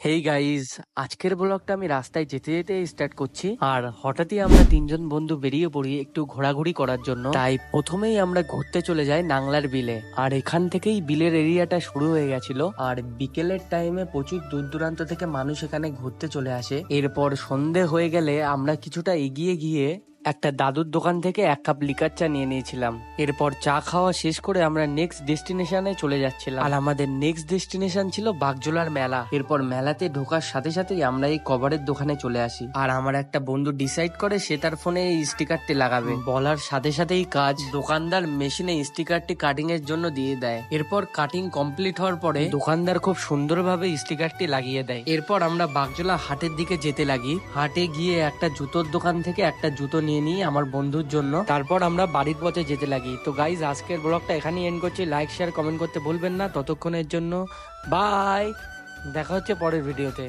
Hey guys, আজকের ব্লগটা আমি রাস্তায় যেতে যেতে স্টার্ট করছি। আর হঠাৎই আমরা তিনজন বন্ধু বেরিয়ে পড়ি একটু ঘোরাঘুরি করার জন্য। তাই প্রথমেই আমরা ঘুরতে চলে যাই নাংলার বিলে। আর এখান থেকেই বিলের এরিয়াটা শুরু হয়ে গেছিল। আর বিকেলের টাইমে প্রচুর দূর দূরান্ত থেকে মানুষ এখানে ঘুরতে চলে আসে। এরপর সন্ধে হয়ে গেলে আমরা কিছুটা এগিয়ে গিয়ে একটা দাদুর দোকান থেকে 1 কাপ লিকার চা নিয়ে নিয়েছিলাম। এরপর চা খাওয়া শেষ করে আমরা নেক্সট ডেস্টিনেশনে চলে যাচ্ছিলাম। আর আমাদের নেক্সট ডেস্টিনেশন ছিল বাগজোলার মেলা। এরপর মেলাতে ঢোকার সাথে সাথেই আমরা এই কভারের দোকানে চলে আসি। আর আমার একটা বন্ধু ডিসাইড করে সে তার ফোনে এই স্টিকারটি লাগাবে। বলার সাথে সাথেই কাজ, দোকানদার মেশিনে স্টিকারটি কাটিং এর জন্য দিয়ে দেয়। এরপর কাটিং কমপ্লিট হওয়ার পরে দোকানদার খুব সুন্দরভাবে স্টিকারটি লাগিয়ে দেয়। এরপর আমরা বাগজোলা হাটের দিকে যেতে লাগি। হাটে গিয়ে একটা জুতোর দোকান থেকে একটা জুতো নিয়ে নিই আমার বন্ধুর জন্য। তারপর আমরা বাড়ির পথে যেতে লাগি। তো গাইজ, আজকের ব্লগটা এখানেই এন্ড করছি। লাইক শেয়ার কমেন্ট করতে ভুলবেন না। ততক্ষণের জন্য বাই, দেখা হচ্ছে পরের ভিডিওতে।